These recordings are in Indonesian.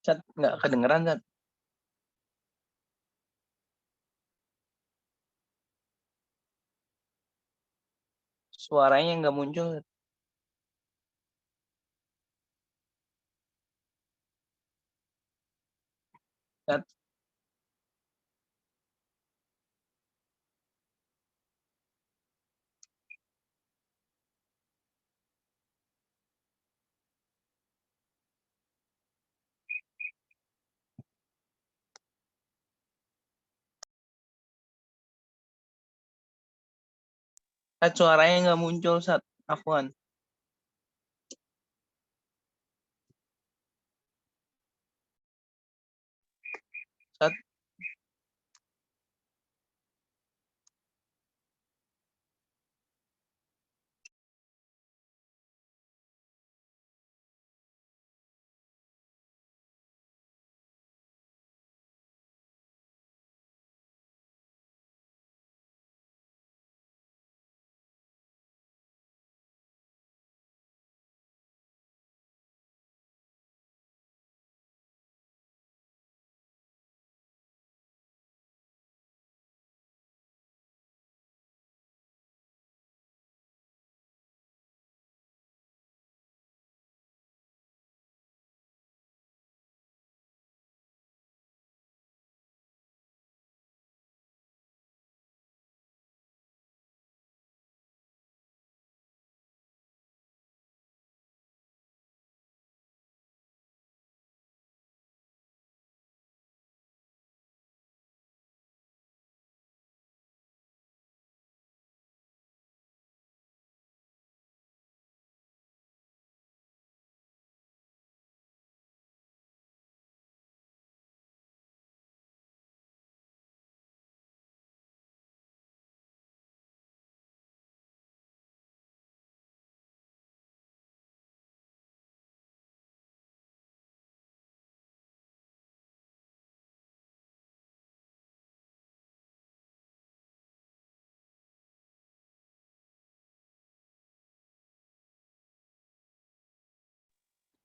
Sat, nggak kedengeran, Sat. Suaranya nggak muncul. Sat, Sat, suaranya nggak muncul, Sat. Afwan. Sat,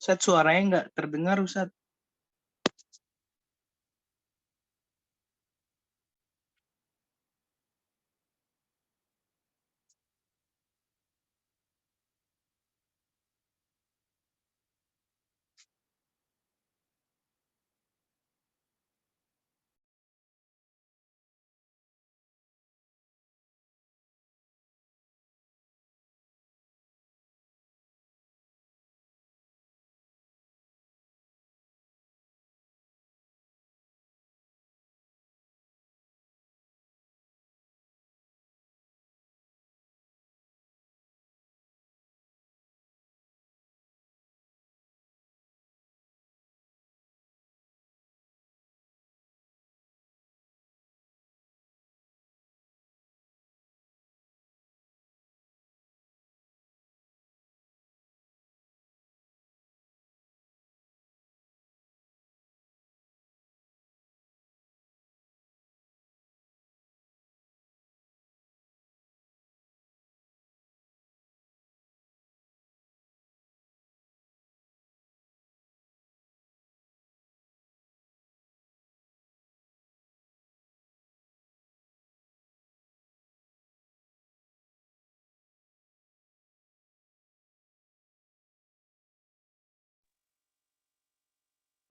Sat, suaranya nggak terdengar, Sat.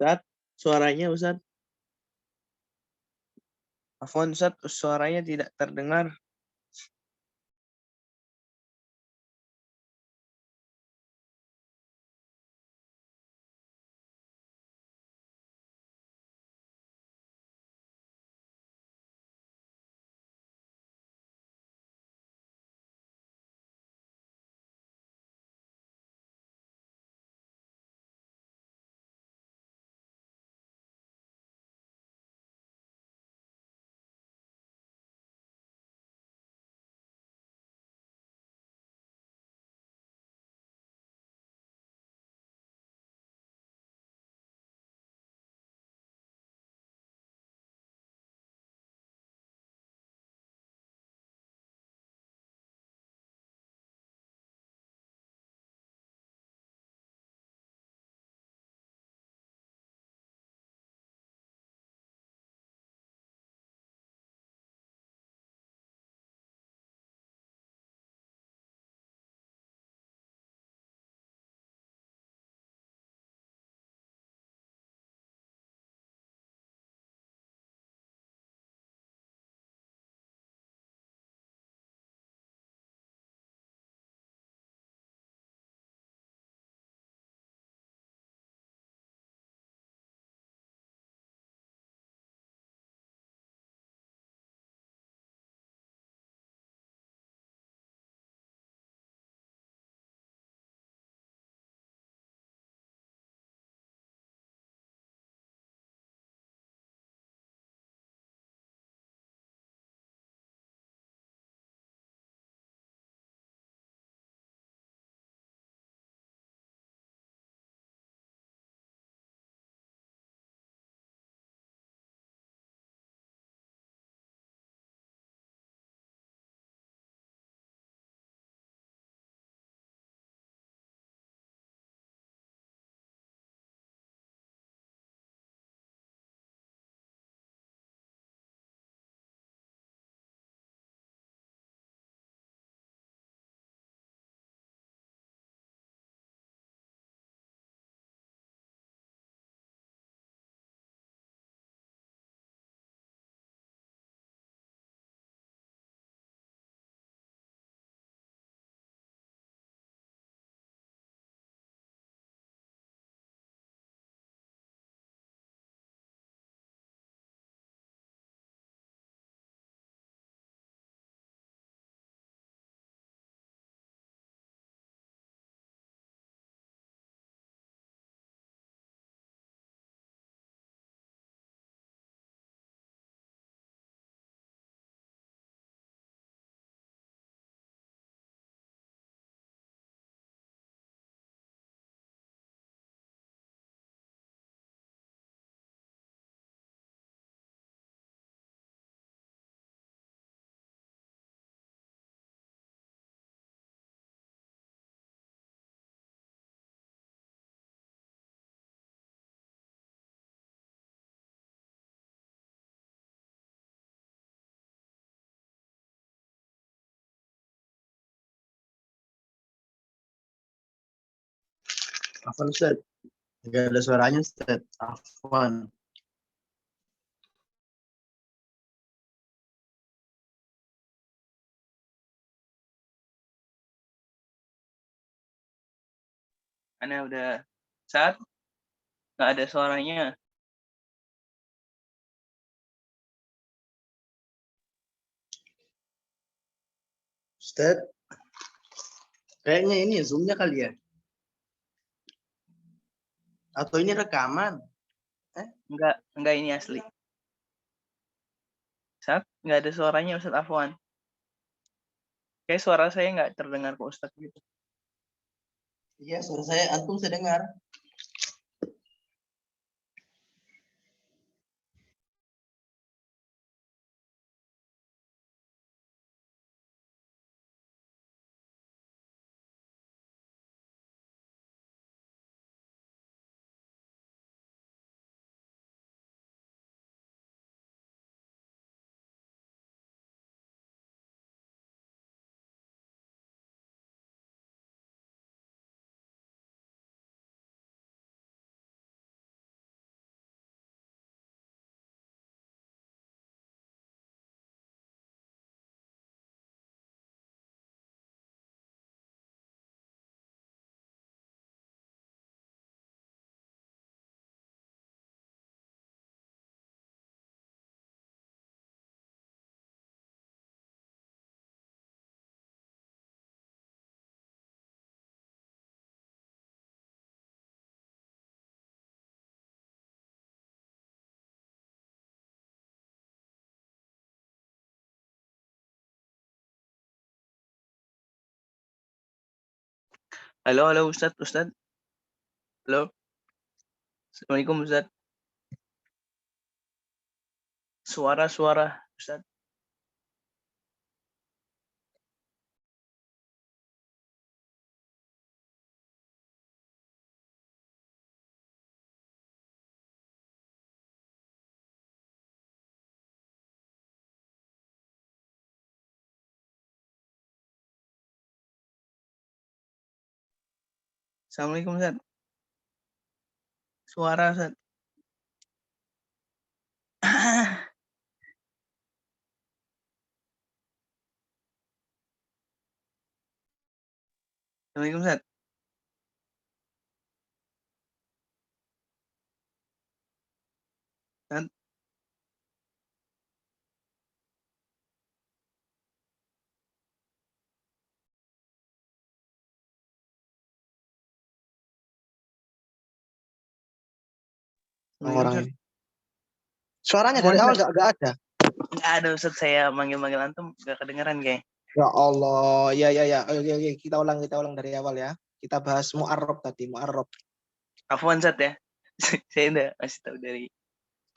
Sat, suaranya, Ustaz. Afwan, Sat, suaranya tidak terdengar. Afwan Ustaz. Gak ada suaranya Ustaz. Afwan. Ana udah saat nggak ada suaranya. Ustaz. Kayaknya ini Zoom-nya kali ya. Atau ini rekaman? Enggak ini asli. Saat nggak ada suaranya Ustaz Afwan. Kayak suara saya nggak terdengar ke Ustaz gitu. Iya, suara saya antum saya dengar. Halo Ustaz. Halo. Assalamualaikum Ustaz. Suara Ustaz. Assalamualaikum Ustaz. Suara Ustaz. Assalamualaikum Ustaz. Ustaz. Orang Ustaz. ini. Suaranya dari awal nggak ada. Nggak ada Ustaz, saya manggil antum nggak kedengeran kayak. Ya Allah, ya. Oke. Kita ulang dari awal ya. Kita bahas mu'arrab tadi, mu'arrab. Afwan Ustaz ya. Saya udah masih tahu dari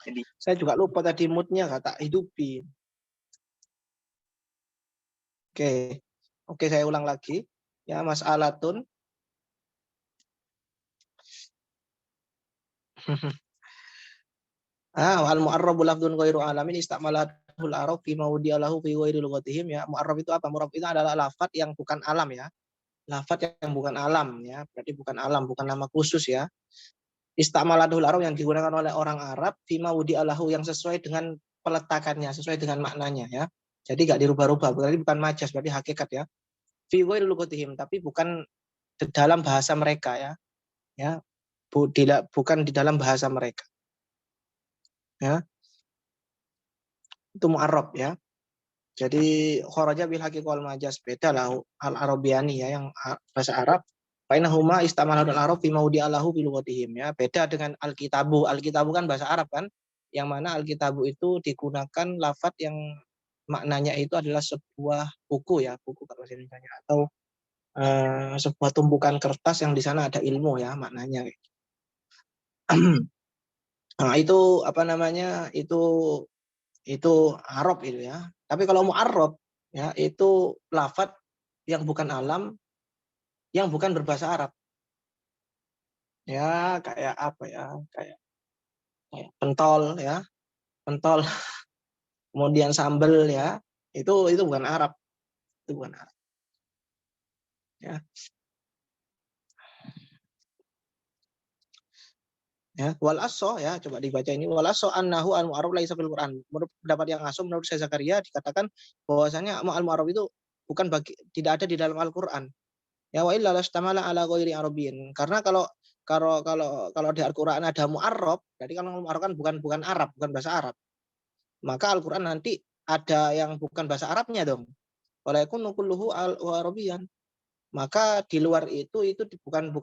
jadi. Saya juga lupa tadi moodnya nggak tak hidupin. Oke, saya ulang lagi. Ya, Mas Alatun. Wal mu'arrabu lafdun ghairu alamin istamalatul arab fi mawdi'alahu fi ghairi lughatihim ya. Mu'arrab itu apa? Mu'arrab itu adalah lafaz yang bukan alam ya. Lafaz yang bukan alam ya. Berarti bukan alam, bukan nama khusus ya. Istamalatul arab yang digunakan oleh orang Arab fi mawdi'alahu yang sesuai dengan peletakannya, sesuai dengan maknanya ya. Jadi enggak dirubah-rubah, berarti bukan majas, berarti hakikat ya. Fi ghairi lughatihim, tapi bukan di dalam bahasa mereka ya. Ya. Bukan di dalam bahasa mereka. Ya. Itu mu'arrab ya. Jadi kharaja bil haqiq wal majaz, beda lah al arabiani ya, yang bahasa Arab. Bainahuma istamalul arab fi mawdi'alahu bi lughatihim ya. Beda dengan alkitabu. Alkitabu kan bahasa Arab kan, yang mana alkitabu itu digunakan lafaz yang maknanya itu adalah sebuah buku ya, buku kalau bahasa Indonesia, atau sebuah tumpukan kertas yang di sana ada ilmu ya maknanya. Nah, itu apa namanya? Itu Arab itu ya. Tapi kalau mu'arrab ya itu lafaz yang bukan alam, yang bukan berbahasa Arab. Ya, kayak apa ya? Kayak pentol ya. Pentol kemudian sambel ya. Itu bukan Arab. Itu bukan Arab. Ya. Ya, wal aso ya, coba dibaca ini wal aso annahu al mu'arraf laisa fil Quran. Menurut pendapat yang aso menurut Syekh Zakaria dikatakan bahwasanya al mu'arraf itu bukan tidak ada di dalam Al-Qur'an. Ya wa illa lastamala ala ghairi arabiyyin. Karena kalau di Al-Qur'an ada mu'arraf, berarti kalau mu'arraf kan bukan Arab, bukan bahasa Arab. Maka Al-Qur'an nanti ada yang bukan bahasa Arabnya dong. Wala yakunu kulluhu al-arabiyyan. Maka di luar itu bukan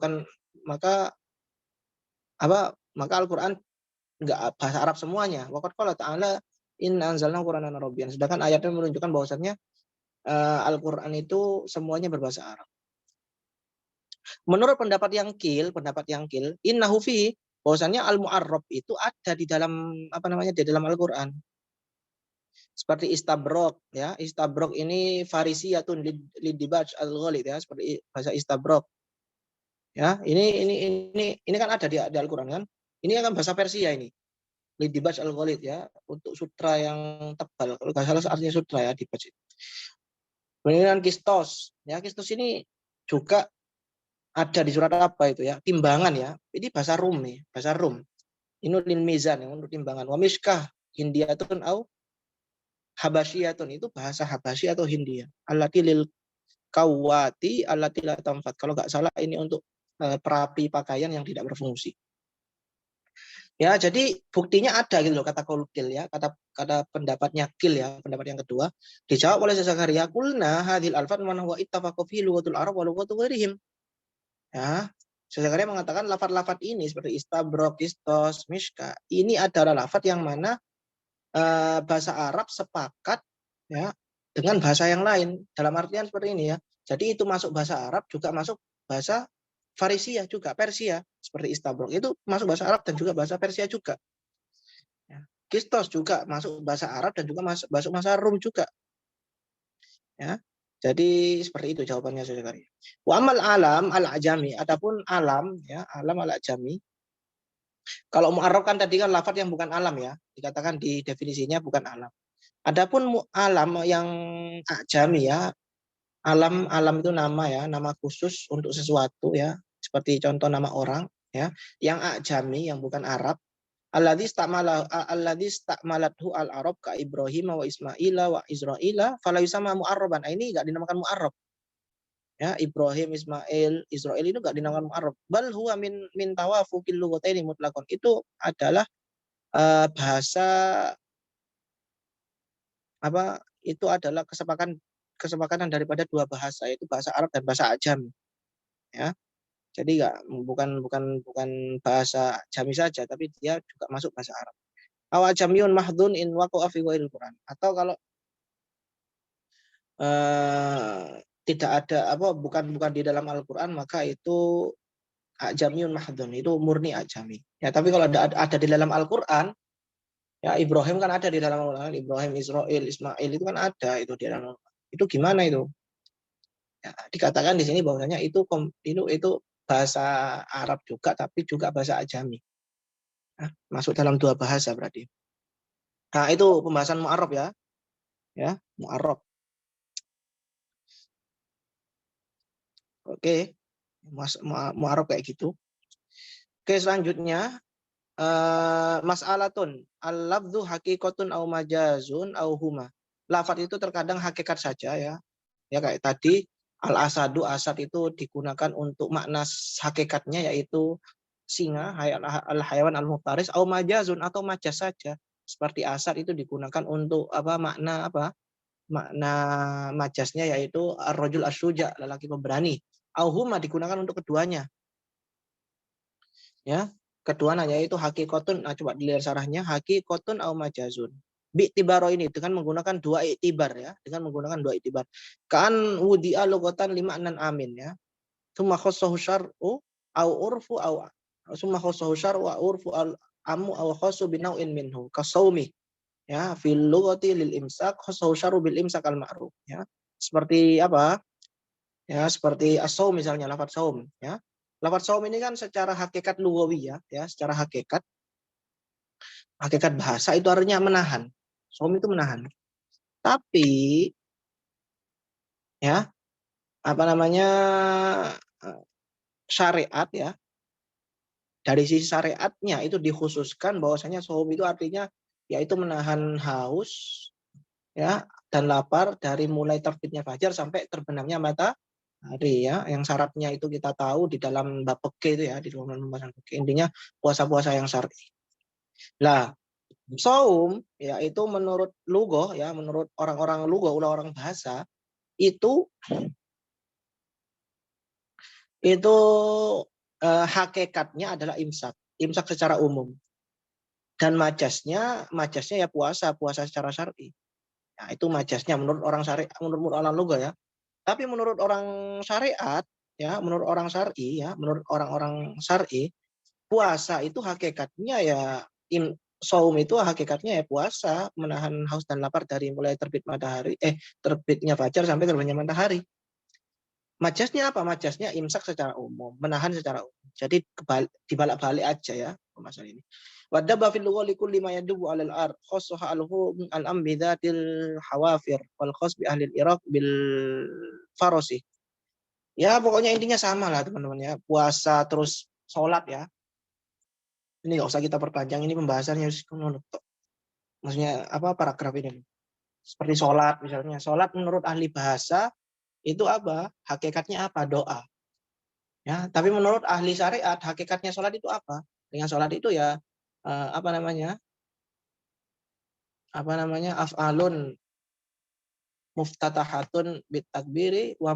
maka maka Al-Qur'an enggak bahasa Arab semuanya. Waqad qala ta'ala inna anzalna Qur'anan Arabiyyan. Sedangkan ayatnya menunjukkan bahwasannya Al-Qur'an itu semuanya berbahasa Arab. Menurut pendapat yang kil, innahu fi bahwasannya al-mu'arrab itu ada di dalam di dalam Al-Qur'an. Seperti istabrok ya. Istabrok ini farisiyatun lidibaj al-ghalid ya, seperti bahasa istabrok. Ya, ini kan ada di Al-Qur'an kan. Ini kan bahasa Persia ini. Lidibaj al-ghalid ya, untuk sutra yang tebal. Kalau nggak salah artinya sutra ya, dibaj. Kemudian kistos. Ya, kistos ini juga ada di surat apa itu ya? Timbangan ya. Ini bahasa Rum nih, bahasa Rum. Ini lil mizan yang untuk timbangan. Wa mishkah hindiyatun au habasyiyatun itu bahasa Habasyi atau Hindia. Allati lil kawati allati la tamfat. Kalau nggak salah ini untuk perapi pakaian yang tidak berfungsi. Ya, jadi buktinya ada gitu loh kata Qaulukil ya, kata pendapatnya Kil ya, pendapat yang kedua. Dijawab oleh Zakaria, "Qulna hadhil alfat man huwa ittafaqu fi lughatul Arab wa lughatu ghairihim." Ya, Zakaria mengatakan lafat-lafat ini seperti istabrok, istos, mishka, ini adalah lafat yang mana bahasa Arab sepakat ya dengan bahasa yang lain. Dalam artian seperti ini ya. Jadi itu masuk bahasa Arab juga masuk bahasa Farisia juga, Persia. Seperti istabrok itu masuk bahasa Arab dan juga bahasa Persia juga. Ya. Kistos juga masuk bahasa Arab dan juga masuk bahasa Rum juga. Ya. Jadi seperti itu jawabannya Zakaria. Wa amal alam al-ajami, adapun alam ya, alam al-ajami. Kalau mu'arraf kan tadi kan lafaz yang bukan alam ya, dikatakan di definisinya bukan alam. Adapun alam yang ajami ya, alam itu nama ya, nama khusus untuk sesuatu ya, seperti contoh nama orang ya, yang ajami yang bukan Arab. Alladzi istakmalathu al-Arab ka Ibrahim wa Ismaila wa Israila fala yusama mu'arraban. Nah, ini enggak dinamakan mu'arrab. Ya, Ibrahim, Ismail, Israel itu enggak dinamakan mu'arrab. Bal huwa min tawafuqil lughataini mutlaqan. Itu adalah bahasa itu adalah kesepakatan daripada dua bahasa, yaitu bahasa Arab dan bahasa Ajam ya. Jadi bukan bahasa Ajami saja, tapi dia juga masuk bahasa Arab. Aw ajamiyun mahdhun in waqa'a fi ghairil Quran. Atau kalau tidak ada bukan di dalam Al-Qur'an, maka itu ajamiyun mahdhun, itu murni ajami. Ya, tapi kalau ada di dalam Al-Qur'an, ya Ibrahim kan ada di dalam Al-Qur'an, Ibrahim, Israil, Ismail itu kan ada itu di dalam Al-Qur'an. Itu gimana itu? Ya, dikatakan di sini bahwasanya itu bahasa Arab juga tapi juga bahasa Ajami. Nah, masuk dalam dua bahasa berarti. Nah, itu pembahasan mu'arrab ya. Ya, mu'arrab. Oke. Mu'arrab kayak gitu. Oke, selanjutnya mas'alatun al-lafdzu haqiqatun au majazun au huma. Lafaz itu terkadang hakikat saja ya. Ya kayak tadi al-asadu, asad itu digunakan untuk makna hakikatnya yaitu singa, al-hayawan al-muftaris, au majazun atau majaz saja. Seperti asad itu digunakan untuk makna makna majaznya yaitu ar-rajul as-suja, lelaki pemberani. Au huma digunakan untuk keduanya. Ya, keduanya yaitu hakikatun. Nah, coba dilihat sarahnya, hakikatun au majazun. Bi'tibaro ini dengan menggunakan dua iktibar ya, dengan menggunakan dua iktibar. Kan wudi'a lughatan lima anan amin ya. Summa khassahu syar'u au urfu au summa khassahu syar'u wa urfu al amu au khassu binau'in minhu kasaumi ya fil lughati lil imsak khassahu syar'u bil imsak al ma'ruf ya. Seperti apa? Ya, seperti as-saum misalnya lafaz saum ya. Lafaz saum ini kan secara hakikat lughawi ya, secara hakikat bahasa itu artinya menahan. Saum itu menahan. Tapi ya, syariat ya dari sisi syariatnya itu dikhususkan bahwasanya shaum itu artinya yaitu menahan haus ya dan lapar dari mulai terbitnya fajar sampai terbenamnya matahari ya. Yang syaratnya itu kita tahu di dalam bab fikih itu ya, di dalam pembahasan fikih. Intinya puasa-puasa yang syar'i. Lah, shaum ya itu menurut lugah ya, menurut orang-orang lugah, orang bahasa itu itu hakikatnya adalah imsak secara umum. Dan majasnya ya puasa secara syar'i. Nah, itu majasnya menurut orang menurut orang lugah ya. Tapi menurut orang syariat ya, menurut orang syar'i ya, menurut orang-orang syar'i, puasa itu hakikatnya ya saum itu hakikatnya ya puasa, menahan haus dan lapar dari mulai terbitnya fajar sampai terbenamnya matahari. Majasnya apa? Majasnya imsak secara umum, menahan secara umum. Jadi dibalik-balik aja ya masalah ini. Wadaba fil lugha likulli ma yadubu 'alal ard khassaha al-am bidatil hawafir wal khas bi ahli al-Iraq bil farasi. Ya pokoknya intinya sama lah teman-teman ya. Puasa terus sholat ya. Ini nggak usah kita perpanjang, ini pembahasannya maksudnya apa paragraf ini. Seperti sholat misalnya. Sholat menurut ahli bahasa itu apa? Hakikatnya apa? Doa. Ya, tapi menurut ahli syariat hakikatnya sholat itu apa? Dengan sholat itu ya apa namanya? Af'alun muftatahatun bit takbiri wa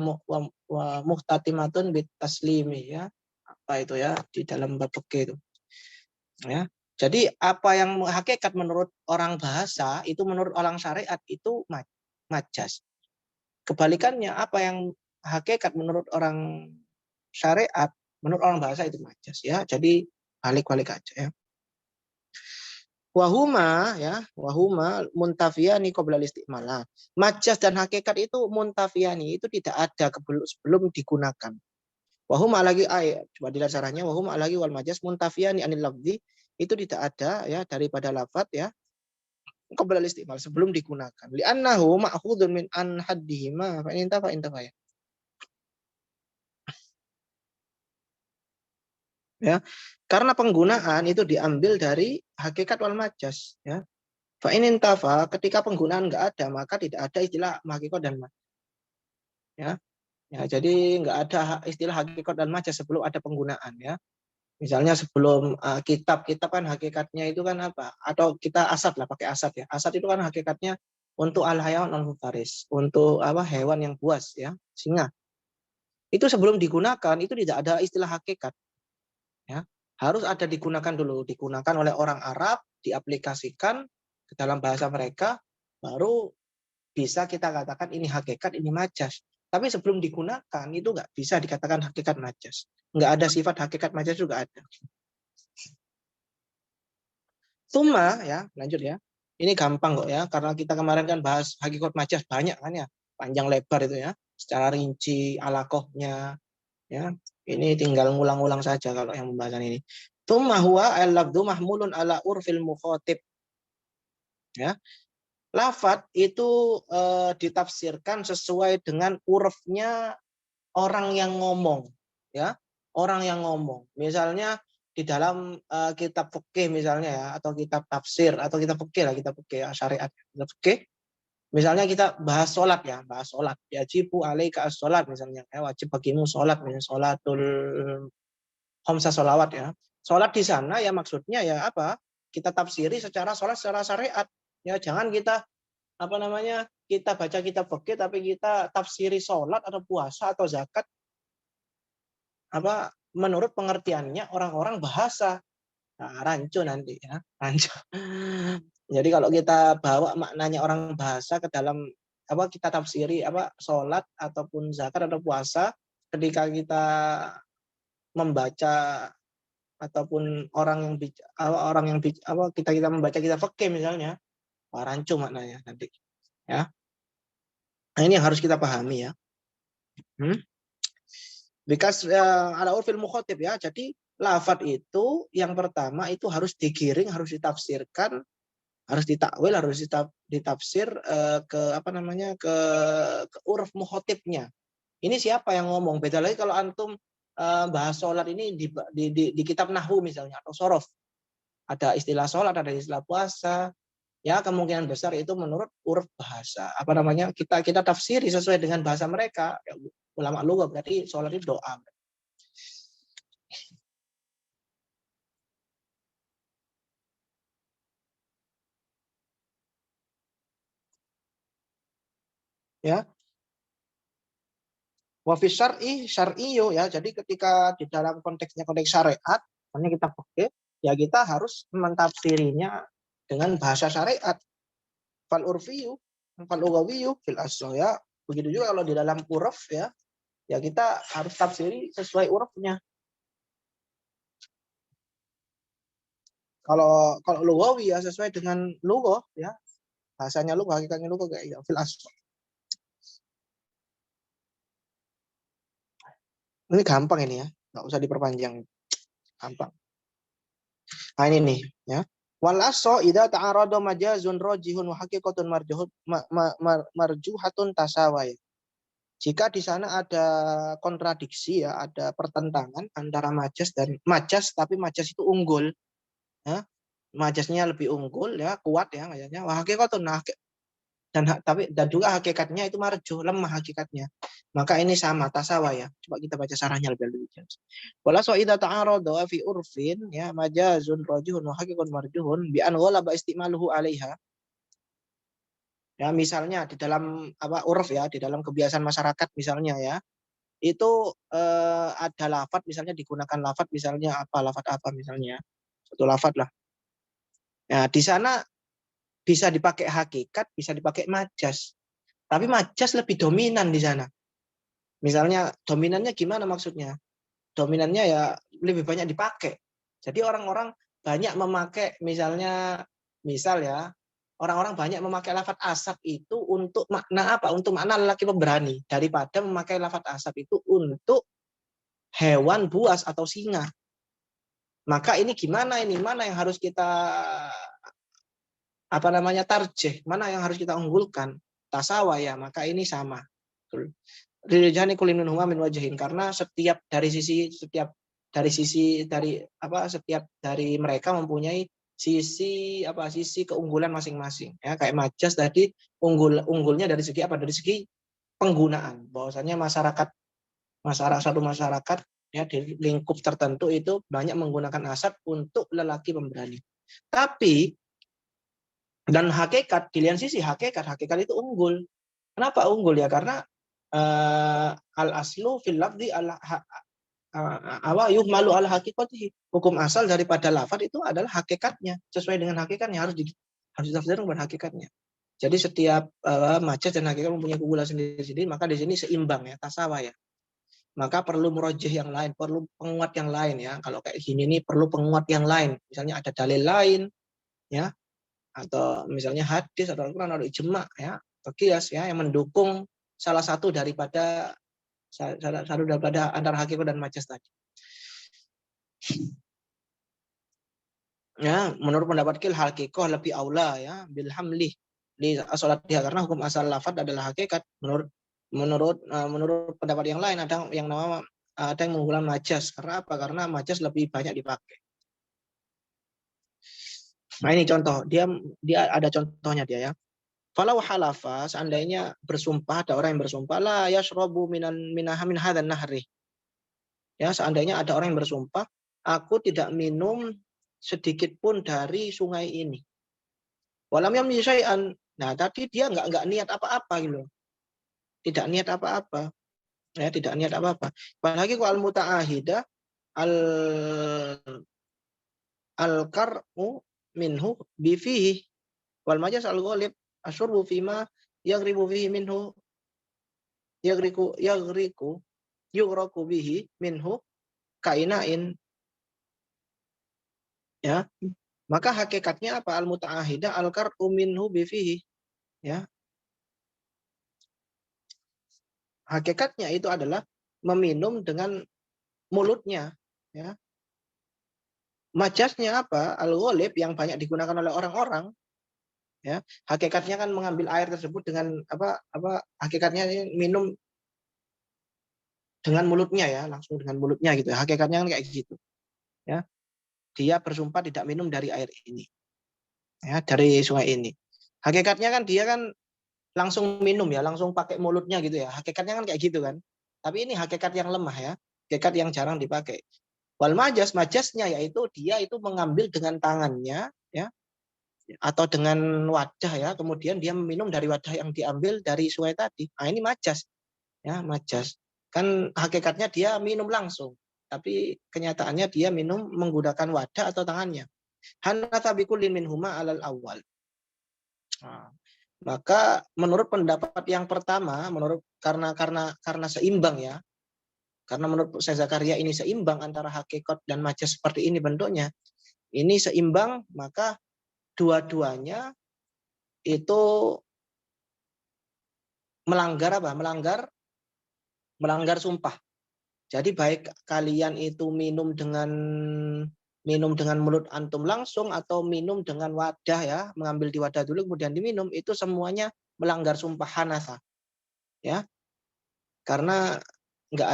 muhtatimatun bit taslimi ya. Apa itu ya di dalam bab fikih itu. Ya. Jadi apa yang hakikat menurut orang bahasa itu menurut orang syariat itu majas. Kebalikannya apa yang hakikat menurut orang syariat menurut orang bahasa itu majas ya. Jadi balik-balik aja ya. Wahuma muntafiyani qabla isti'malah. Majas dan hakikat itu muntafiyani itu tidak ada sebelum digunakan. Wahuma lagi coba dilihat caranya wahuma lagi wal majas muntafiyani anil lafzi itu tidak ada ya daripada lafaz ya qabla isti'mal sebelum digunakan. Li'annahu ma'khudun min an haddihima fa in tafa ya. Ya. Karena penggunaan itu diambil dari hakikat wal majas ya. Fa in tafa ketika penggunaan enggak ada maka tidak ada istilah hakikat dan majas. Ya. Ya, jadi enggak ada istilah hakikat dan majas sebelum ada penggunaan ya. Misalnya sebelum kitab kan hakikatnya itu kan apa? Atau kita asad lah, pakai asad ya. Asad itu kan hakikatnya untuk al-hayawan al-muftaris, untuk apa? Hewan yang buas ya, singa. Itu sebelum digunakan itu tidak ada istilah hakikat ya. Harus ada digunakan dulu, digunakan oleh orang Arab, diaplikasikan ke dalam bahasa mereka, baru bisa kita katakan ini hakikat, ini majas. Tapi sebelum digunakan itu nggak bisa dikatakan hakikat majas. Nggak ada sifat hakikat majas juga ada. Tuma ya, lanjut ya. Ini gampang kok ya, karena kita kemarin kan bahas hakikat majas banyak kan ya, panjang lebar itu ya, secara rinci, alakohnya, ya. Ini tinggal ngulang-ulang saja kalau yang pembahasan ini. Tuma huwa al-lafdhu mahmulun ala urfil mukhatib. Ya. Lafat itu ditafsirkan sesuai dengan urufnya orang yang ngomong, ya, orang yang ngomong. Misalnya di dalam kitab fikih misalnya ya, atau kitab tafsir atau kitab fikih lah, kitab fikih syariat, kitab fikih. Misalnya kita bahas sholat ya, bahas sholat. Yajibu alaika as-sholat misalnya, ya, wajib bagimu sholat, misalnya sholatul khamsah sholawat ya. Sholat di sana ya maksudnya ya apa? Kita tafsiri secara sholat secara syariat. Ya jangan kita apa namanya kita baca kitab fikih tapi kita tafsiri sholat atau puasa atau zakat apa menurut pengertiannya orang-orang bahasa. Nah, rancu nanti ya, rancu. Jadi kalau kita bawa maknanya orang bahasa ke dalam apa kita tafsiri apa sholat ataupun zakat atau puasa ketika kita membaca ataupun orang yang apa kita membaca kitab fikih misalnya, wah, rancu maknanya nanti ya. Nah, ini yang harus kita pahami ya. Because ada urfil mukhatib ya. Jadi lafadz itu yang pertama itu harus digiring, harus ditafsirkan, harus ditakwil, harus ditafsir ke apa namanya ke uruf mukhatibnya. Ini siapa yang ngomong? Beda lagi kalau antum bahas sholat ini di kitab nahwu misalnya atau sorof. Ada istilah sholat, ada istilah puasa. Ya kemungkinan besar itu menurut uruf bahasa. Apa namanya? Kita tafsiri sesuai dengan bahasa mereka. Ya, ulama lugah berarti sholat itu doa. Ya. Wa fi syar'iyyu ya. Jadi ketika di dalam konteksnya konteks syariat, makanya kita pakai ya kita harus mentafsirinya dengan bahasa syariat. Fal urfiyyu, fal lugawiyyu fil asl ya. Begitu juga kalau di dalam uruf ya, ya kita harus tafsiri sesuai urufnya. Kalau lugawi ya sesuai dengan lugah ya, bahasanya lugah, hakikatnya lugah kayak ya fil asl. Ini gampang ini ya, nggak usah diperpanjang, gampang. Nah ini nih ya. Wal asl idza ta'arada majazun rajihun wa haqiqatun marjuhatun tasawaya. Jika di sana ada kontradiksi ya, ada pertentangan antara majas dan majas, tapi majas itu unggul, ya. Majasnya lebih unggul ya, kuat ya maksudnya. Wah hakikatun dan juga hakikatnya itu marjuh, lemah hakikatnya. Maka ini sama tasawa ya. Coba kita baca sarahnya lebih jelas. Wala so idza ta'arada fi urfin ya majazun rajihun wa haqiqatun marjuhun bi an ghalaba istimaluhu 'alaiha. Ya misalnya di dalam apa uruf ya, di dalam kebiasaan masyarakat misalnya ya. Itu ada lafat misalnya digunakan lafat misalnya lafat apa misalnya. Satu lafat lah. Nah, di sana bisa dipakai hakikat, bisa dipakai majas. Tapi majas lebih dominan di sana. Misalnya dominannya gimana maksudnya? Dominannya ya lebih banyak dipakai. Jadi orang-orang banyak memakai misal ya, orang-orang banyak memakai lafaz asap itu untuk makna apa? Untuk makna lelaki pemberani daripada memakai lafaz asap itu untuk hewan buas atau singa. Maka ini gimana ini? Mana yang harus kita tarjih? Mana yang harus kita unggulkan? Tasawa ya, maka ini sama. Rijani kulinun huma min wajahin, karena setiap dari mereka mempunyai sisi keunggulan masing-masing ya, kayak majas tadi unggulnya dari segi apa, dari segi penggunaan, bahwasanya satu masyarakat ya di lingkup tertentu itu banyak menggunakan asap untuk lelaki pemberani. Tapi dan hakikat, di lain sisi hakikat itu unggul. Kenapa unggul ya? Karena al aslu fil lafzi yuhmalu ala haqiqatihi. Hukum asal daripada lafaz itu adalah hakikatnya, sesuai dengan hakikatnya, harus ditafsirkan pada hakikatnya. Jadi setiap majas dan hakikat mempunyai keunggulan sendiri-sendiri, maka di sini seimbang ya, tasawa ya. Maka perlu murajih yang lain, perlu penguat yang lain ya. Kalau kayak gini nih perlu penguat yang lain. Misalnya ada dalil lain ya, atau misalnya hadis atau Al-Qur'an atau ijma ya, atau qiyas ya yang mendukung salah satu daripada antara hakikat dan majas tadi. Ya, menurut pendapat hakikat lebih aula ya bil hamlih di salat dia, karena hukum asal lafaz adalah hakikat. Menurut pendapat yang lain ada yang mengulang majas. Karena apa? Karena majas lebih banyak dipakai. Nah ini contoh, dia ada contohnya dia ya. Falau halafa, seandainya bersumpah, ada orang yang bersumpah, la yashrabu min hadan nahri. Ya, seandainya ada orang yang bersumpah, aku tidak minum sedikit pun dari sungai ini. Walam yamni syai'an. Nah, tadi dia nggak niat apa-apa gitu. Tidak niat apa-apa. Ya, tidak niat apa-apa. Apalagi kalau al-muta'ahida al-qar'u minhu bifihi wal majas al-ghalib asyurbu fima yaghribu fihi minhu yaghriku yughraku bihi minhu kainain ya. Maka hakikatnya apa? Al-muta'ahidah al-qar'u minhu bifihi ya. Hakikatnya itu adalah meminum dengan mulutnya ya. Majasnya apa? Al-ghalib yang banyak digunakan oleh orang-orang ya. Hakikatnya kan mengambil air tersebut dengan hakikatnya minum dengan mulutnya ya, langsung dengan mulutnya gitu ya. Hakikatnya kan kayak gitu. Ya, dia bersumpah tidak minum dari air ini. Ya, dari sungai ini. Hakikatnya kan dia kan langsung minum ya, langsung pakai mulutnya gitu ya. Hakikatnya kan kayak gitu kan. Tapi ini hakikat yang lemah ya, hakikat yang jarang dipakai. Wal majas, majasnya yaitu dia itu mengambil dengan tangannya ya, atau dengan wadah ya, kemudian dia meminum dari wadah yang diambil dari sungai tadi. Nah, ini majas ya, majas. Kan hakikatnya dia minum langsung, tapi kenyataannya dia minum menggunakan wadah atau tangannya. Hanatha bikulin minhuma alal awal. Nah, maka menurut pendapat yang pertama, menurut karena seimbang ya, karena menurut saya Zakaria ini seimbang antara hakikat dan majas seperti ini bentuknya, ini seimbang, maka dua-duanya itu melanggar apa? Melanggar sumpah. Jadi baik kalian itu minum dengan mulut antum langsung atau minum dengan wadah ya, mengambil di wadah dulu kemudian diminum, itu semuanya melanggar sumpah hanasa ya. Karena nggak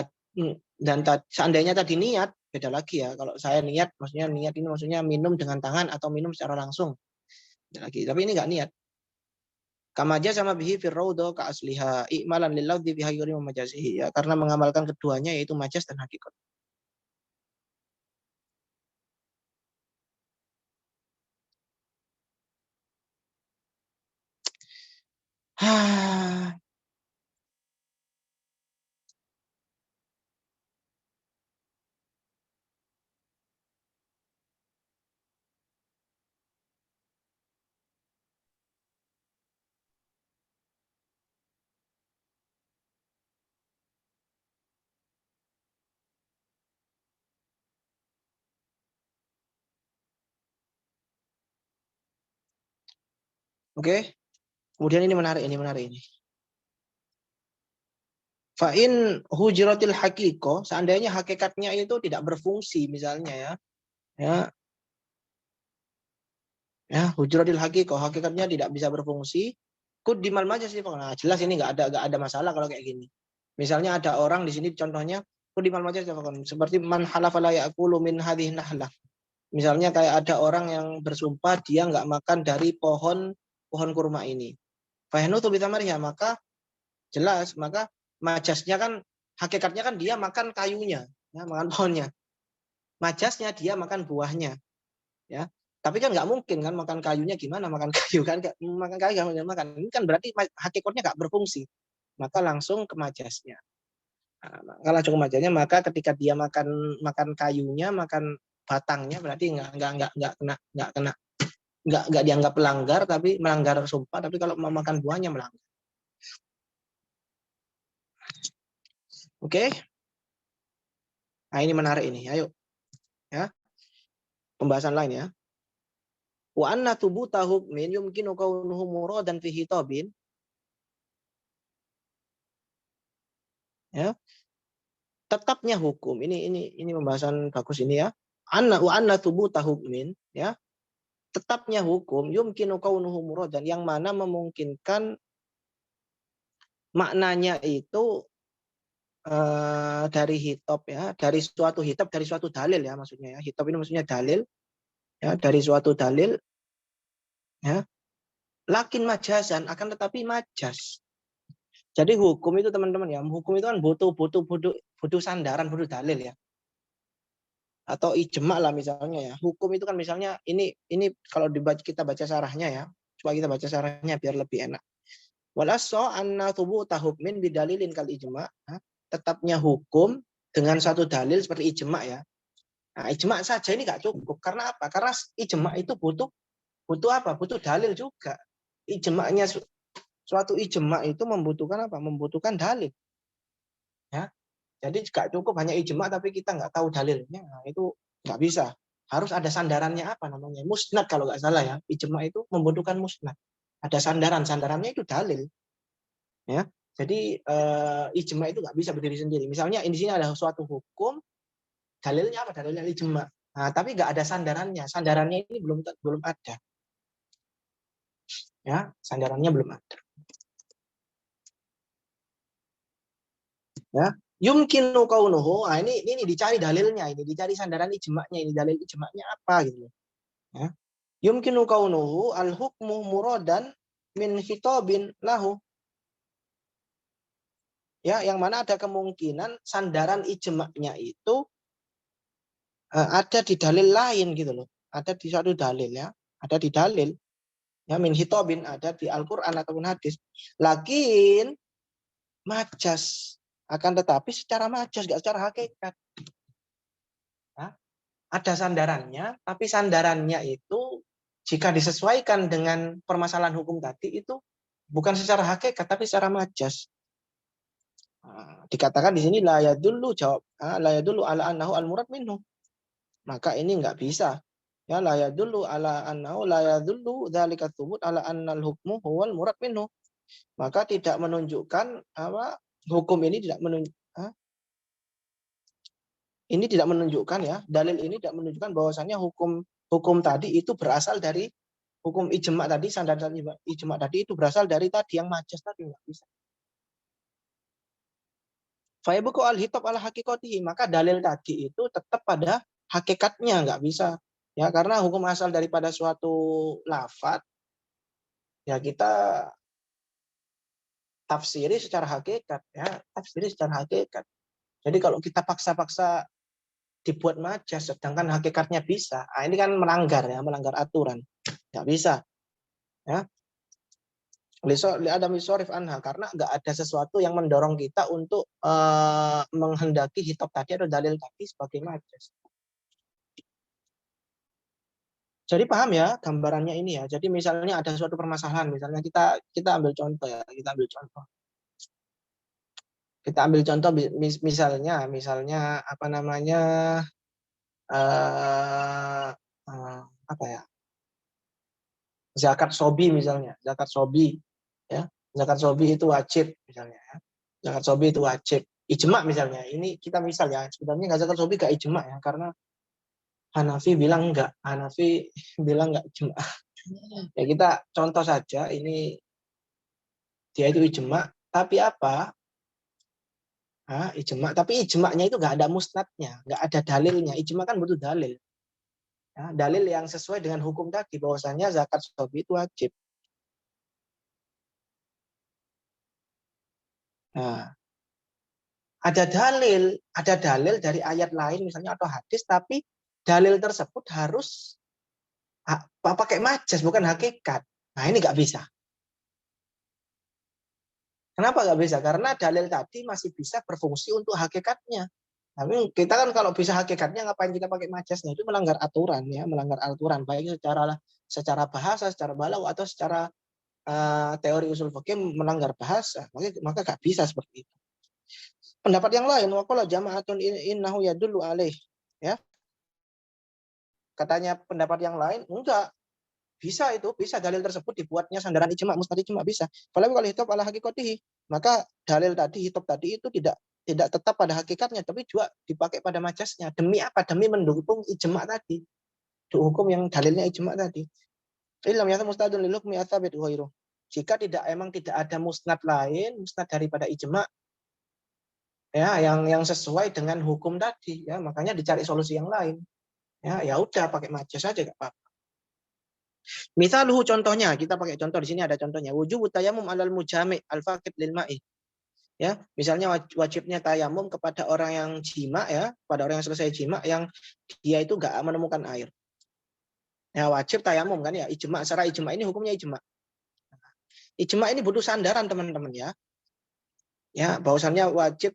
dan seandainya tadi niat beda lagi ya. Kalau saya niat maksudnya niat ini maksudnya minum dengan tangan atau minum secara langsung. Beda lagi. Tapi ini nggak niat. Kamaja sama bihi firraudo ka asliha i'malan lillahi biha yuri majazihi ya, karena mengamalkan keduanya yaitu majas dan hakikat. Oke. Kemudian ini menarik ini. Fa'in hujratil hakiko, seandainya hakikatnya itu tidak berfungsi misalnya ya. Ya, hujratil hakiko, hakikatnya tidak bisa berfungsi. Kudimal majas sih, nah, jelas ini nggak ada masalah kalau kayak gini. Misalnya ada orang di sini contohnya kudimal majas seperti man halafa la ya'kulu min hadhihi nahlah. Misalnya kayak ada orang yang bersumpah dia nggak makan dari pohon kurma ini. Fahnutu bitamariha, maka jelas maka majasnya kan hakikatnya kan dia makan kayunya, ya, makan pohonnya. Majasnya dia makan buahnya, ya. Tapi kan nggak mungkin kan makan kayunya, gimana makan kayu kan, makan kayu nggak makan. Ini kan berarti hakikatnya nggak berfungsi. Maka langsung ke majasnya. Nah, kalau langsung ke majasnya, maka ketika dia makan kayunya, makan batangnya, berarti nggak dianggap pelanggar, tapi melanggar sumpah. Tapi kalau mau makan buahnya melanggar. Oke. Nah, ini menarik ini. Ayo. Ya. Pembahasan lain ya. Wa anna thubuta hukmin yumkinu kaunuhu muradan fi hitabin. Ya. Tetapnya hukum. Ini pembahasan bagus ini ya. Wa anna thubuta hukmin ya. Tetapnya hukum yumkinu kaunuhu muradan, yang mana memungkinkan maknanya itu dari hitab ya, dari suatu hitab, dari suatu dalil ya maksudnya ya. Hitab ini maksudnya dalil ya, dari suatu dalil ya. Lakin majasan, akan tetapi majas. Jadi hukum itu teman-teman ya, hukum itu kan butuh sandaran, butuh dalil ya. Atau ijma lah misalnya ya. Hukum itu kan misalnya ini kalau kita baca syarahnya ya, supaya kita baca syarahnya biar lebih enak. Walaso anna thubuta hukmin bidalilin kal ijma, tetapnya hukum dengan satu dalil seperti ijma ya. Nah, ijma saja ini nggak cukup. Karena apa? Karena ijma itu butuh apa? Butuh dalil juga. Ijma'nya suatu ijma itu membutuhkan apa? Membutuhkan dalil. Ya. Jadi nggak cukup hanya ijma tapi kita nggak tahu dalilnya. Nah, itu nggak bisa. Harus ada sandarannya apa namanya? Musnad kalau nggak salah ya. Ijma itu membutuhkan musnad. Ada sandarannya itu dalil. Ya. Jadi ijma itu nggak bisa berdiri sendiri. Misalnya di sini ada suatu hukum, dalilnya apa? Dalilnya ijma. Nah, tapi nggak ada sandarannya. Sandarannya ini belum ada. Ya, sandarannya belum ada. Ya. Yumkinu kaunuhu, ini dicari dalilnya, ini dicari sandaran ijma'nya, ini dalil ijma'nya apa gitu. Ya. Yumkinu kaunuhu al-hukmu muradan min khitabin lahu. Ya, yang mana ada kemungkinan sandaran ijma'nya itu ada di dalil lain gitu loh. Ada di suatu dalil ya, ada di dalil. Ya, min hitobin ada di Al-Qur'an ataupun hadis. Lakin majas, akan tetapi secara majas, enggak secara hakikat. Ya, ada sandarannya, tapi sandarannya itu jika disesuaikan dengan permasalahan hukum tadi itu bukan secara hakikat tapi secara majas. Dikatakan di sini la yadullu jawab la yadullu ala annahu al-murad minhu. Maka ini enggak bisa. Ya la yadullu ala annahu la yadullu dzalika tsubut ala annal hukmu huwal murad minhu. Maka tidak menunjukkan apa hukum ini tidak menunjukkan ini tidak menunjukkan ya, dalil ini tidak menunjukkan bahwasannya hukum tadi itu berasal dari hukum ijma tadi, sandaran ijma tadi itu berasal dari tadi yang majas tadi, enggak bisa. Fayabqu al-hitab ala haqiqatihi, maka dalil tadi itu tetap pada hakikatnya, enggak bisa. Ya, karena hukum asal daripada suatu lafaz ya kita tafsiri secara hakikat ya, tafsiri secara hakikat. Jadi kalau kita paksa-paksa dibuat majas sedangkan hakikatnya bisa, ini kan melanggar ya, melanggar aturan. Enggak bisa. Ya. Ada misorif anha, karena enggak ada sesuatu yang mendorong kita untuk menghendaki hitab tadi atau dalil tadi sebagai majas. Jadi paham ya gambarannya ini ya. Jadi misalnya ada suatu permasalahan, misalnya kita ambil contoh ya, kita ambil contoh. Kita ambil contoh misalnya apa namanya apa ya? Zakat sobi misalnya, zakat sobi ya. Zakat sobi itu wajib misalnya ya. Zakat sobi itu wajib. Ijma misalnya. Ini kita misal ya, sebenarnya enggak zakat sobi enggak ijma ya, karena Hanafi bilang enggak, Hanafi bilang enggak ijma. Ya kita contoh saja, ini dia itu ijma, tapi apa? Ijma, tapi ijma'nya itu enggak ada musnadnya, enggak ada dalilnya. Ijma kan butuh dalil. Ya, dalil yang sesuai dengan hukum tadi bahwasanya zakat sobi itu wajib. Nah, ada dalil dari ayat lain misalnya atau hadis, tapi dalil tersebut harus pakai majas bukan hakikat. Nah, ini nggak bisa. Kenapa nggak bisa? Karena dalil tadi masih bisa berfungsi untuk hakikatnya. Tapi kita kan kalau bisa hakikatnya ngapain kita pakai majasnya? Itu melanggar aturan ya, melanggar aturan baik secara bahasa, secara balaghah atau secara teori usul fikih melanggar bahasa. Maka nggak bisa seperti itu. Pendapat yang lain, waqala jama'atun innahu yadullu alaih. Ya. Katanya pendapat yang lain, enggak. Bisa dalil tersebut dibuatnya sandaran ijma, mustad ijma bisa. Kalau hitab ala hakikatihi, maka dalil tadi, hitab tadi itu tidak tetap pada hakikatnya, tapi juga dipakai pada majasnya. Demi apa? Demi mendukung ijma tadi. Hukum yang dalilnya ijma tadi. Ilm ya mustadun lil hukmi atsabit ghairu. Jika emang tidak ada musnad lain, musnad daripada ijma ya yang sesuai dengan hukum tadi ya, makanya dicari solusi yang lain. Ya udah pakai majas saja enggak apa-apa. Misaluhu contohnya, kita pakai contoh di sini ada contohnya. Wujub tayammum alal mujami' al-faqid lil ma'i. Ya, misalnya wajibnya tayamum kepada orang yang jima ya, pada orang yang selesai jima yang dia itu enggak menemukan air. Ya wajib tayamum kan ya, ijma, secara ijma ini hukumnya ijma. Ijma ini butuh sandaran teman-teman ya. Ya, bahwasannya wajib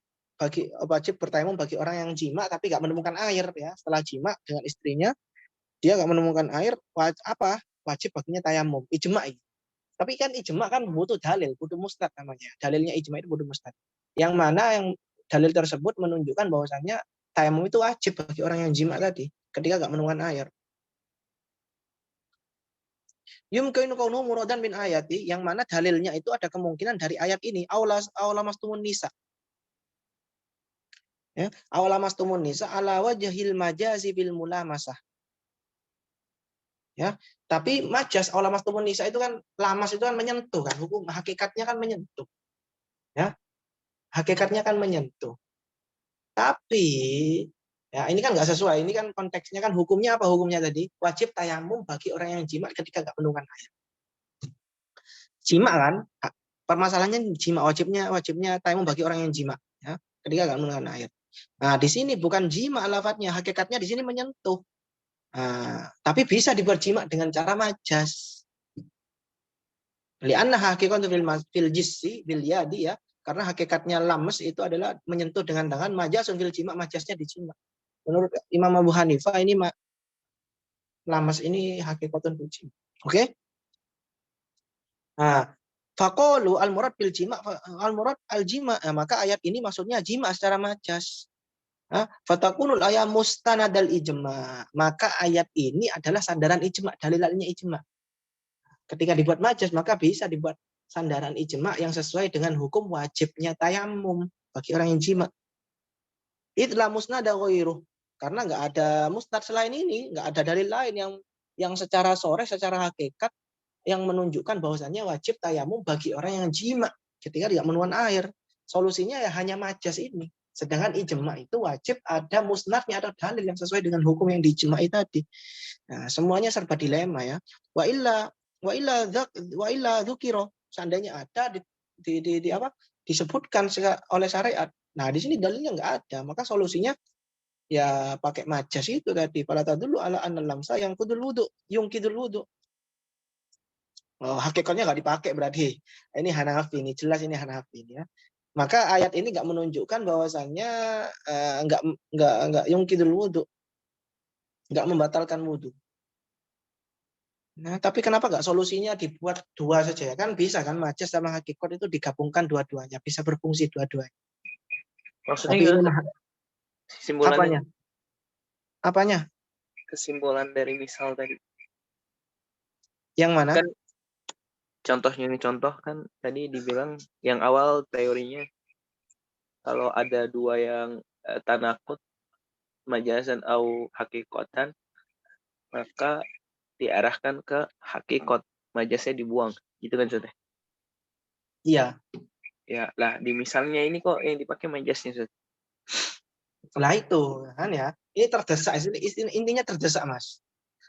bertayamum bagi orang yang jima tapi enggak menemukan air ya. Setelah jima dengan istrinya, dia enggak menemukan air, wajib baginya tayamum, ijma. Tapi kan ijma kan butuh dalil, butuh mustad namanya. Dalilnya ijma itu butuh mustad. Yang mana yang dalil tersebut menunjukkan bahwasannya tayamum itu wajib bagi orang yang jima tadi ketika enggak menemukan air. Yumkinu kaunuhu muradan min ayati, yang mana dalilnya itu ada kemungkinan dari ayat ini, aula mastumun nisa. Ya, aula mastumun nisa ala wajhil majazi bil mulamasah. Ya, tapi majas aula mastumun nisa itu kan lamas itu kan menyentuh kan, hukum hakikatnya kan menyentuh. Ya. Hakikatnya kan menyentuh. Tapi ya ini kan nggak sesuai. Ini kan konteksnya kan hukumnya apa hukumnya tadi? Wajib tayamum bagi orang yang jima ketika nggak menurunkan air. Jima kan? Permasalahannya jima wajibnya tayamum bagi orang yang jima ya, ketika nggak menurunkan air. Nah, di sini bukan jima lafadznya, hakikatnya di sini menyentuh. Nah, tapi bisa dibuat jima dengan cara majas. Lianna hakikatun fil jissi fil yadi ya, karena hakikatnya lames itu adalah menyentuh dengan tangan, majasun fil jima, majasnya di jima. Menurut Imam Abu Hanifah ini lames ini hakikatun fil jima. Oke? Nah, faqalu al murad bil jima al murad al jima. Nah, maka ayat ini maksudnya jima secara majas. Fatakunul ayat mustanadal ijma. Maka ayat ini adalah sandaran ijma, dalilannya ijma. Ketika dibuat majas, maka bisa dibuat sandaran ijma yang sesuai dengan hukum wajibnya tayamum bagi orang yang jima. Itulah musnada ghairuh. Karena nggak ada musnad selain ini, nggak ada dalil lain yang secara sore, secara hakikat yang menunjukkan bahwasannya wajib tayamum bagi orang yang jima ketika tidak menuan air. Solusinya ya hanya majas ini. Sedangkan ijma itu wajib ada musnadnya atau dalil yang sesuai dengan hukum yang diijma'i tadi. Nah, semuanya serba dilema ya. Wa illa wa illa dzukira, seandainya ada di apa? Disebutkan oleh syariat. Nah, di sini dalilnya nggak ada, maka solusinya ya pakai majas itu tadi. Fala tadullu ala anna lamsa yang kudul wudu, yungkidul wudu. Oh, hakikatnya nggak dipakai berarti. Ini Hanafi, ini jelas ini Hanafi ya. Maka ayat ini nggak menunjukkan bahwasannya nggak yungkidul wudu, nggak membatalkan wudu. Nah, tapi kenapa nggak solusinya dibuat dua saja ya? Kan bisa kan majas sama hakikat itu digabungkan dua-duanya, bisa berfungsi dua-duanya. Maksudnya Tapi ini gimana? Kesimpulannya, apanya? Apanya? kesimpulan dari misal tadi. Yang mana? Kan contohnya ini contoh kan tadi dibilang yang awal teorinya kalau ada dua yang tanakut majazan au hakikotan maka diarahkan ke hakikot, majasnya dibuang gitu kan Zat? Iya. Ya lah di misalnya ini kok yang dipakai majasnya Zat? Lah itu kan ya. Ini terdesak, intinya terdesak Mas.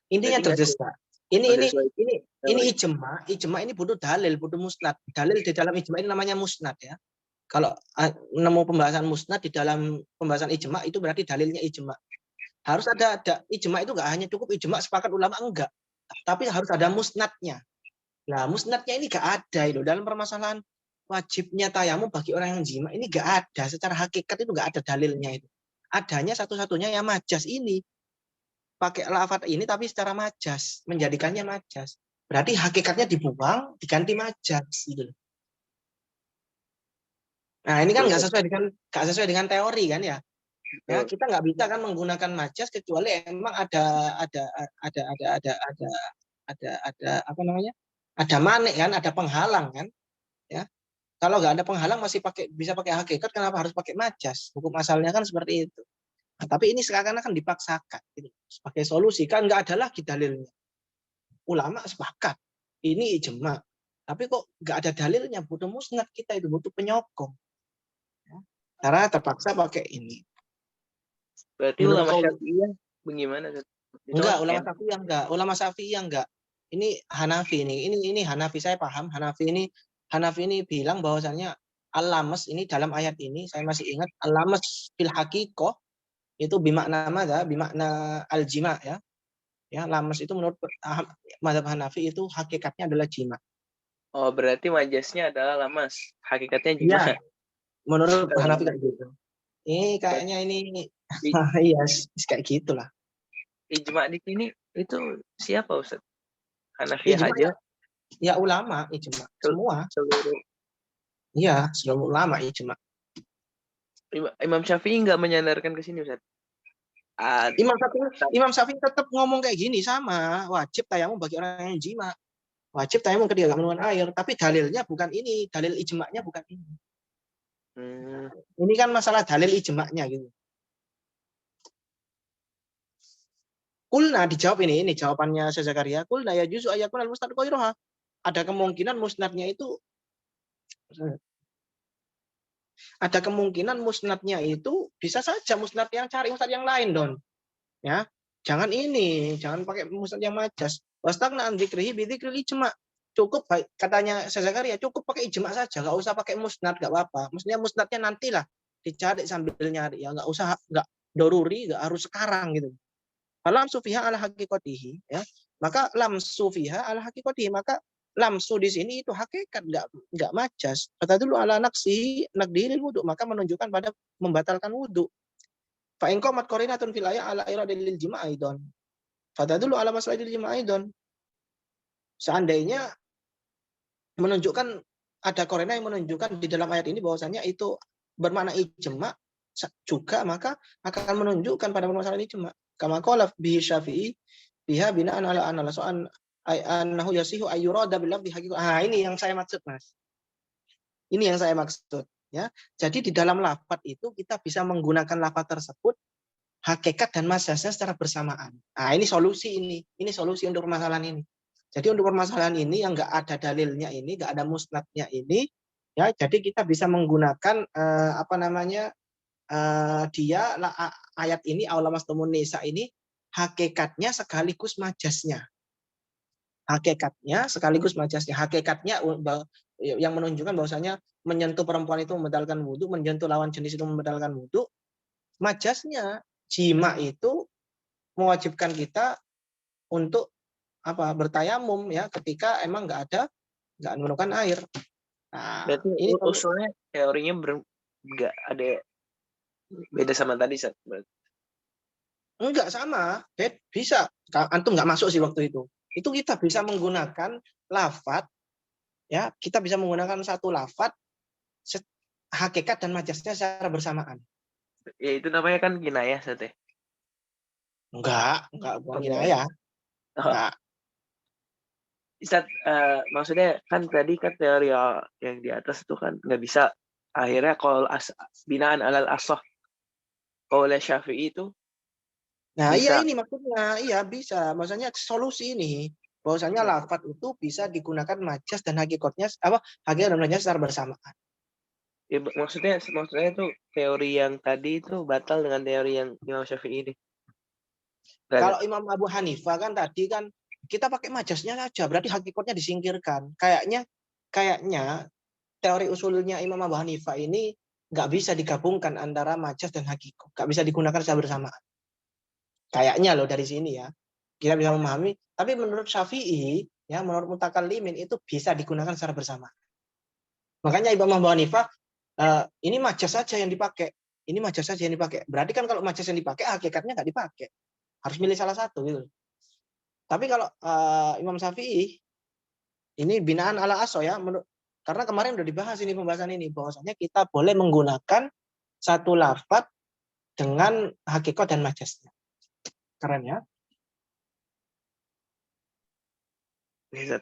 Intinya Berarti nggak terdesak. Ini ini sesuai ini ini teori. ijma ini butuh dalil, butuh musnad. Dalil di dalam ijma ini namanya musnad ya. Kalau nemu pembahasan musnad di dalam pembahasan ijma itu berarti dalilnya ijma. Harus ada ijma itu nggak hanya cukup ijma sepakat ulama enggak, tapi harus ada musnadnya. Nah, musnadnya ini nggak ada itu dalam permasalahan wajibnya tayamum bagi orang yang jima ini nggak ada, secara hakikat itu nggak ada dalilnya itu. Adanya satu-satunya yang majas ini, pakai lafaz ini tapi secara majas, menjadikannya majas. Berarti hakikatnya dibuang, diganti majas gitu. Nah, ini kan Betul. nggak sesuai dengan teori kan ya. Ya, Betul. kita nggak bisa kan menggunakan majas kecuali emang ada apa namanya? Ada manik kan, ada penghalang kan, ya. Kalau nggak ada penghalang masih bisa pakai hakikat, kenapa harus pakai majas? Hukum asalnya kan seperti itu. Nah, tapi ini sekarang akan dipaksakan gitu, sebagai solusi kan nggak ada lagi dalilnya. Ulama sepakat ini ijma, tapi kok nggak ada dalilnya, butuh musnad kita itu, butuh penyokong. Ya. Karena terpaksa pakai ini. Berarti Menurut ulama kau Syafi'iyah bagaimana Zat? Itu enggak, kan ulama Syafi'iyah enggak, ulama Syafi'iyah enggak. Ini Hanafi ini Hanafi, saya paham. Hanafi ini bilang bahwasannya al-lamas ini dalam ayat ini saya masih ingat al-lamas fil haqiqah itu bimakna mana? Bimakna al-jima ya. Ya, lamas itu menurut mazhab Hanafi itu hakikatnya adalah jima. oh berarti majasnya adalah lamas, hakikatnya Iya, gimana? menurut Hanafi kayak gitu. Ini kayaknya ini iya, kayak gitulah. Ijma di sini itu siapa Ustaz? Hanafiyah Ijma aja, ya, ya ulama ijma semua. seluruh Iya, seluruh ulama ijma. Imam Syafi'i nggak menyandarkan ke sini Ustaz. Ah, Imam Syafi'i tetap ngomong kayak gini sama, wajib tayamum bagi orang yang jima. Wajib tayamum ketika kandungan air, tapi dalilnya bukan ini, dalil ijma'nya bukan ini. hmm, Ini kan masalah dalil ijma'nya gitu. Kulna dijawab ini jawabannya Syekh Zakaria. Kulna ya juzu ayakun al-musnad qairuha. Ada kemungkinan musnadnya itu Ada kemungkinan musnadnya itu bisa saja musnad yang cari musnad yang lain, Don. Ya. Jangan pakai musnad yang majas. Wastagna an dzikrihi bi dzikril ijma'. Cukup katanya Zakaria, cukup pakai ijma saja, nggak usah pakai musnad, nggak apa-apa. Maksudnya musnadnya nantilah dicari sambil nyari ya, nggak doruri, nggak harus sekarang gitu. Lam sufiha ala hakikatihi, ya. Maka lam sufiha ala hakikatihi, maka lamsu di sini itu hakikat, nggak majas. Kata dulu ala nakdilil wudu, maka menunjukkan pada membatalkan wudu. Fa in qamat qarinatun fil ayat ala iradil jima' aidon. Kata dulu ala masalahil jima' aidon. Seandainya menunjukkan ada korena yang menunjukkan di dalam ayat ini bahwasanya itu bermakna ijma juga, maka akan menunjukkan pada permasalahan ijma. Kama qala bihi Syafi'i biha bina'an ala anna so'an annahu yasihu ayyurada bil lafzi haqiqah. Ini yang saya maksud, Mas. Ini yang saya maksud, ya. Jadi di dalam lafaz itu kita bisa menggunakan lafaz tersebut hakikat dan majaznya secara bersamaan. Ini solusi ini. Ini solusi untuk permasalahan ini. Jadi untuk permasalahan ini yang nggak ada dalilnya ini, nggak ada musnadnya ini, ya. Jadi kita bisa menggunakan ayat ini aulamastumun nisa ini hakikatnya sekaligus majasnya. Hakikatnya sekaligus majasnya. Hakikatnya yang menunjukkan bahwasanya menyentuh perempuan itu membatalkan wudu, menyentuh lawan jenis itu membatalkan wudu. Majasnya jima itu mewajibkan kita untuk bertayamum, ya, ketika emang nggak menemukan air. Nah, berarti ini usulnya teorinya nggak ada beda sama tadi, Sat? Enggak sama, bisa. Antum nggak masuk sih waktu itu. Itu kita bisa menggunakan lafat, ya, kita bisa menggunakan satu lafat hakikat dan majasnya secara bersamaan. Ya itu namanya kan kinayah, Sat, ya? Enggak bukan kinayah. Enggak. Ustaz, maksudnya kan tadi kan teori yang di atas itu kan nggak bisa, akhirnya kalau binaan alal asoh oleh Syafi'i itu Nah, bisa. iya ini maksudnya, iya bisa. Maksudnya solusi ini bahwasanya lafaz itu bisa digunakan majas dan hakikat dan majaz secara bersamaan. Ya, maksudnya itu teori yang tadi itu batal dengan teori yang Imam Syafi'i ini. Kalau Imam Abu Hanifah kan tadi kan kita pakai majasnya saja, berarti hakikatnya disingkirkan. Kayaknya teori usulnya Imam Abu Hanifah ini nggak bisa digabungkan antara majas dan hakikat, nggak bisa digunakan secara bersamaan. Kayaknya loh dari sini ya, kita bisa memahami. Tapi menurut Syafi'i, ya, menurut mutakallimin itu bisa digunakan secara bersamaan. Makanya Imam Abu Hanifah ini majas saja yang dipakai, ini majas saja yang dipakai. Berarti kan kalau majas yang dipakai hakikatnya nggak dipakai, harus milih salah satu gitu. Tapi kalau Imam Syafi'i ini binaan ala aso, ya, karena kemarin udah dibahas ini pembahasan ini bahwasanya kita boleh menggunakan satu lafaz dengan hakikat dan majasnya. Keren ya? Bisa.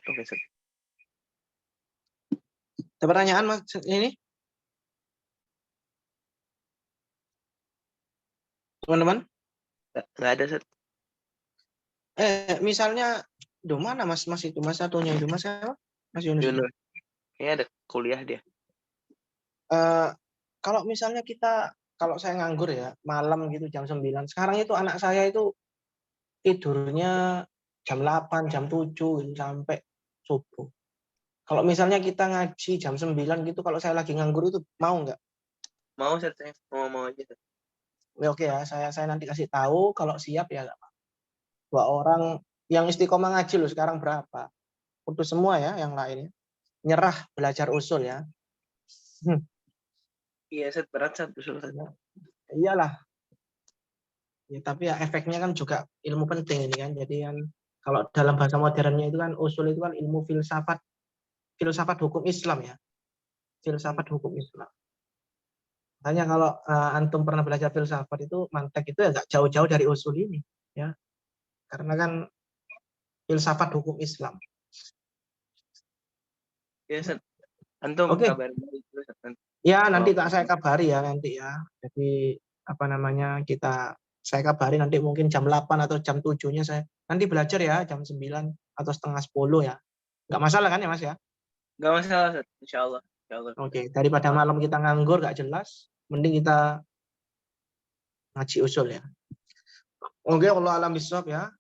Ada pertanyaan Mas ini? Teman-teman? Nggak ada, Sat. Misalnya, mana Mas itu, Mas satunya itu, Mas apa? Mas Yunus. Kayaknya ada kuliah dia. Kalau misalnya kalau saya nganggur ya, malam gitu jam 9. Sekarang itu anak saya itu tidurnya jam 8, jam 7 gitu, sampai subuh. Kalau misalnya kita ngaji jam 9 gitu, kalau saya lagi nganggur itu mau nggak? Mau, Sat, saya mau aja, Sat. Oke ya, saya nanti kasih tahu, kalau siap ya. 2 orang yang istiqomah ngaji loh sekarang berapa? Untuk semua ya, yang lainnya. Nyerah belajar usul ya. Iya, Sat, berat, Sat, usul, Sat. Iyalah. Ya, tapi ya efeknya kan juga ilmu penting ini kan. Jadi kan kalau dalam bahasa modernnya itu kan usul itu kan ilmu filsafat hukum Islam ya. Filsafat hukum Islam. Makanya kalau antum pernah belajar filsafat itu, mantek itu ya nggak jauh-jauh dari usul ini ya. Karena kan filsafat hukum Islam. Ya, Sat. Antum kabarin terus, Sat. Ya, nanti saya kabari ya nanti ya. Jadi saya kabari nanti mungkin jam 8 atau jam 7-nya saya nanti belajar ya, jam 9 atau setengah 10 ya. Nggak masalah kan ya Mas ya? Nggak masalah, Sat. Insya Allah. Ya Allah. Oke, daripada malam kita nganggur gak jelas, mending kita ngaji usul ya. Oke, Allah alam bisawab ya.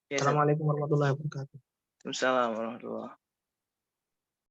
Ya, Ustaz. Assalamualaikum warahmatullahi wabarakatuh. Waalaikumsalam warahmatullahi